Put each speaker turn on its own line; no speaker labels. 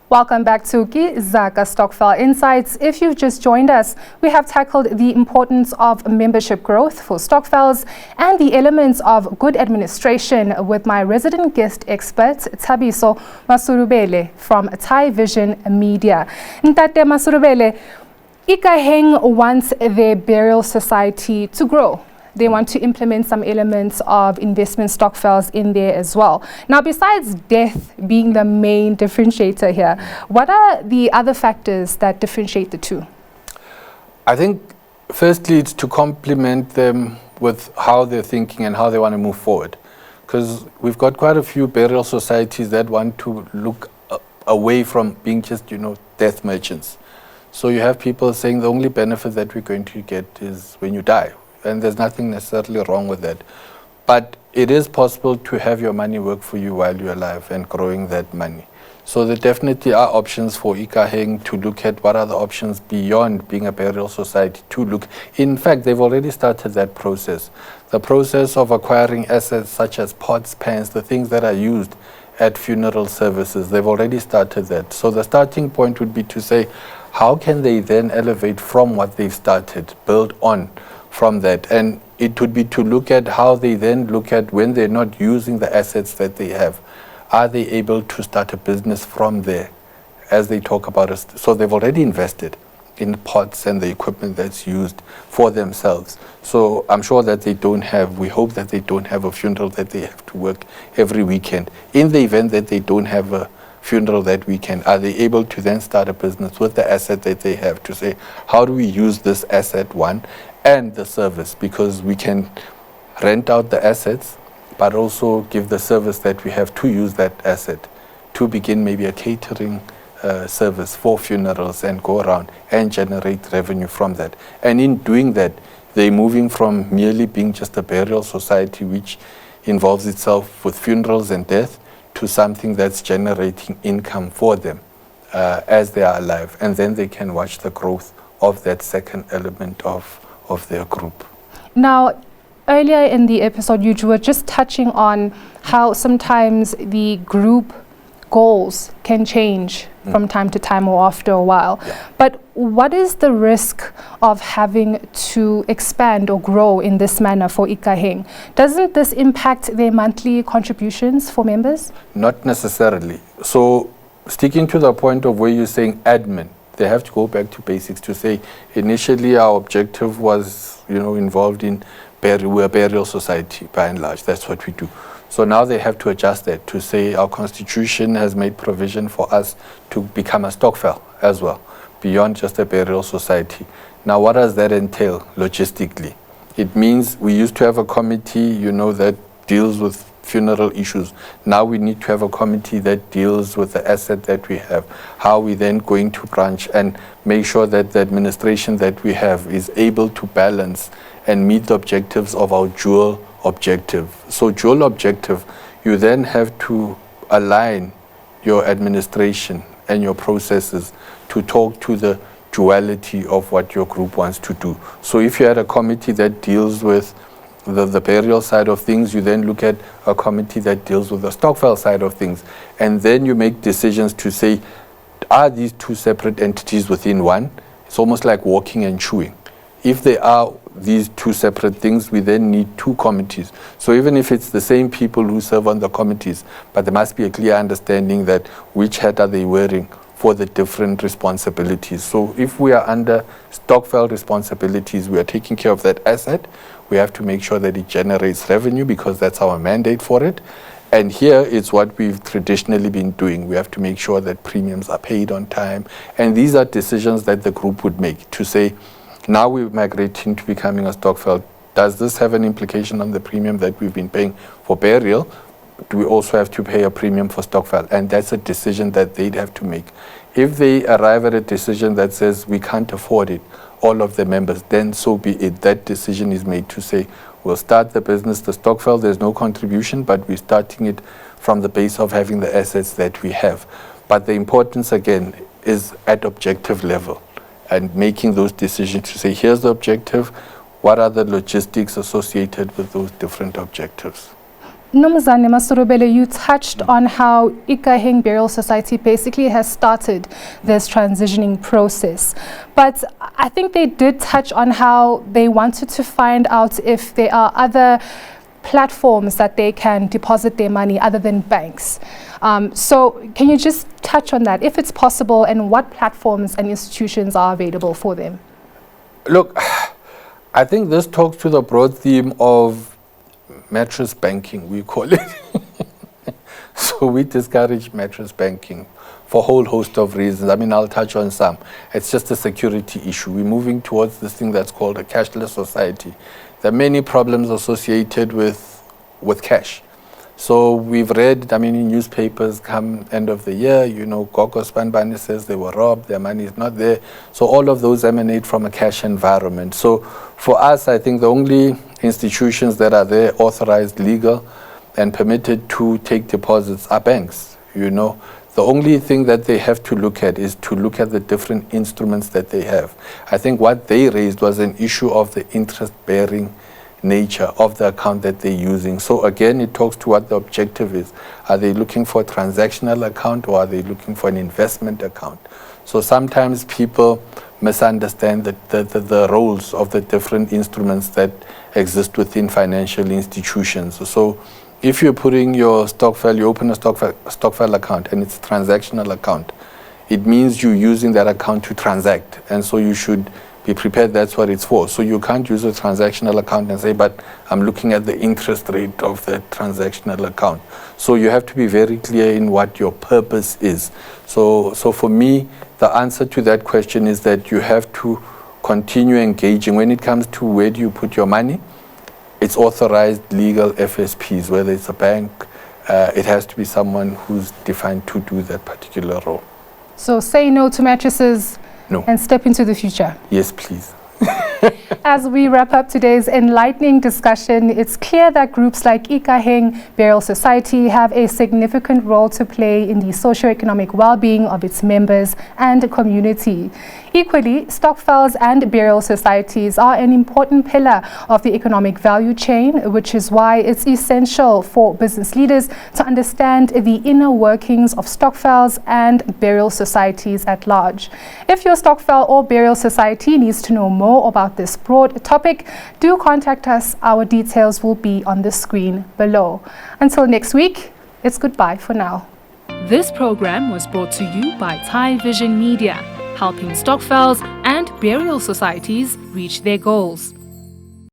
Welcome back to Zaka Stokvel Insights. If you've just joined us, we have tackled the importance of membership growth for Stokvels and the elements of good administration with my resident guest expert, Thabiso Masurubele from Thai Vision Media. Ntate Masurubele, Ikaheng wants their burial society to grow. They want to implement some elements of investment stokvels in there as well. Now, besides death being the main differentiator here, what are the other factors that differentiate the two?
I think, firstly, it's to complement them with how they're thinking and how they want to move forward. Because we've got quite a few burial societies that want to look away from being just, death merchants. So you have people saying the only benefit that we're going to get is when you die. And there's nothing necessarily wrong with that. But it is possible to have your money work for you while you're alive and growing that money. So there definitely are options for Ikaheng to look at what are the options beyond being a burial society to look. In fact, they've already started that process. The process of acquiring assets such as pots, pans, the things that are used at funeral services, they've already started that. So the starting point would be to say, how can they then elevate from what they've started, build on from that? And it would be to look at how they then look at when they're not using the assets that they have. Are they able to start a business from there as they talk about it? So they've already invested in pots and the equipment that's used for themselves. So I'm sure that we hope that they don't have a funeral that they have to work every weekend. In the event that they don't have a funeral that weekend, are they able to then start a business with the asset that they have to say, how do we use this asset, one, and the service? Because we can rent out the assets, but also give the service that we have to use that asset to begin maybe a catering service for funerals and go around and generate revenue from that. And in doing that, they're moving from merely being just a burial society, which involves itself with funerals and death, to something that's generating income for them as they are alive. And then they can watch the growth of that second element of their group.
Now, earlier in the episode, you were just touching on how sometimes the group goals can change from time to time or after a while.
Yeah.
But what is the risk of having to expand or grow in this manner for Ikaheng? Doesn't this impact their monthly contributions for members?
Not necessarily. So sticking to the point of where you're saying admin, they have to go back to basics to say, initially our objective was, involved in we're a burial society by and large. That's what we do. So now they have to adjust that to say our constitution has made provision for us to become a stokvel as well, beyond just a burial society. Now, what does that entail logistically? It means we used to have a committee, that deals with funeral issues. Now we need to have a committee that deals with the asset that we have. How are we then going to branch and make sure that the administration that we have is able to balance and meet the objectives of our dual objective. So dual objective, you then have to align your administration and your processes to talk to the duality of what your group wants to do. So if you had a committee that deals with the burial side of things, you then look at a committee that deals with the stokvel side of things. And then you make decisions to say, are these two separate entities within one? It's almost like walking and chewing. If they are these two separate things, we then need two committees. So even if it's the same people who serve on the committees, but there must be a clear understanding that which hat are they wearing for the different responsibilities. So if we are under stokvel responsibilities, we are taking care of that asset. We have to make sure that it generates revenue because that's our mandate for it. And here it's what we've traditionally been doing. We have to make sure that premiums are paid on time. And these are decisions that the group would make to say, now we're migrating to becoming a stokvel. Does this have an implication on the premium that we've been paying for burial? Do we also have to pay a premium for stokvel? And that's a decision that they'd have to make. If they arrive at a decision that says we can't afford it, all of the members, then so be it. That decision is made to say, we'll start the business, the stokvel, there's no contribution, but we're starting it from the base of having the assets that we have. But the importance, again, is at objective level and making those decisions to say, here's the objective, what are the logistics associated with those different objectives?
Nomzane Masurubele, you touched on how Ikaheng Burial Society basically has started this transitioning process. But I think they did touch on how they wanted to find out if there are other platforms that they can deposit their money other than banks. So can you just touch on that, if it's possible, and what platforms and institutions are available for them?
Look, I think this talks to the broad theme of mattress banking, we call it. So we discourage mattress banking for a whole host of reasons. I mean, I'll touch on some. It's just a security issue. We're moving towards this thing that's called a cashless society. There are many problems associated with cash. So we've read, I mean, in newspapers come end of the year, you know, Gogo Spanbani says they were robbed, their money is not there. So all of those emanate from a cash environment. So for us, I think the only institutions that are there, authorized, legal, and permitted to take deposits are banks, you know. The only thing that they have to look at is to look at the different instruments that they have. I think what they raised was an issue of the interest-bearing nature of the account that they're using. So again, it talks to what the objective is. Are they looking for a transactional account, or are they looking for an investment account? So sometimes people misunderstand the roles of the different instruments that exist within financial institutions. So if you're putting your Stokvel, you open a Stokvel account and it's a transactional account, it means you're using that account to transact. And so you should be prepared, that's what it's for. So you can't use a transactional account and say, but I'm looking at the interest rate of that transactional account. So you have to be very clear in what your purpose is. So for me, the answer to that question is that you have to continue engaging. When it comes to where do you put your money, it's authorized legal FSPs, whether it's a bank, it has to be someone who's defined to do that particular role.
So say no to mattresses.
No.
And step into the future.
Yes, please.
As we wrap up today's enlightening discussion, it's clear that groups like Ikaheng Burial Society have a significant role to play in the socio-economic well-being of its members and community. Equally, Stokvels and burial societies are an important pillar of the economic value chain, which is why it's essential for business leaders to understand the inner workings of Stokvels and burial societies at large. If your Stokvel or burial society needs to know more about this broad topic, do contact us. Our details will be on the screen below. Until next week, it's goodbye for now.
This program was brought to you by Thai Vision Media, helping Stokvels and burial societies reach their goals.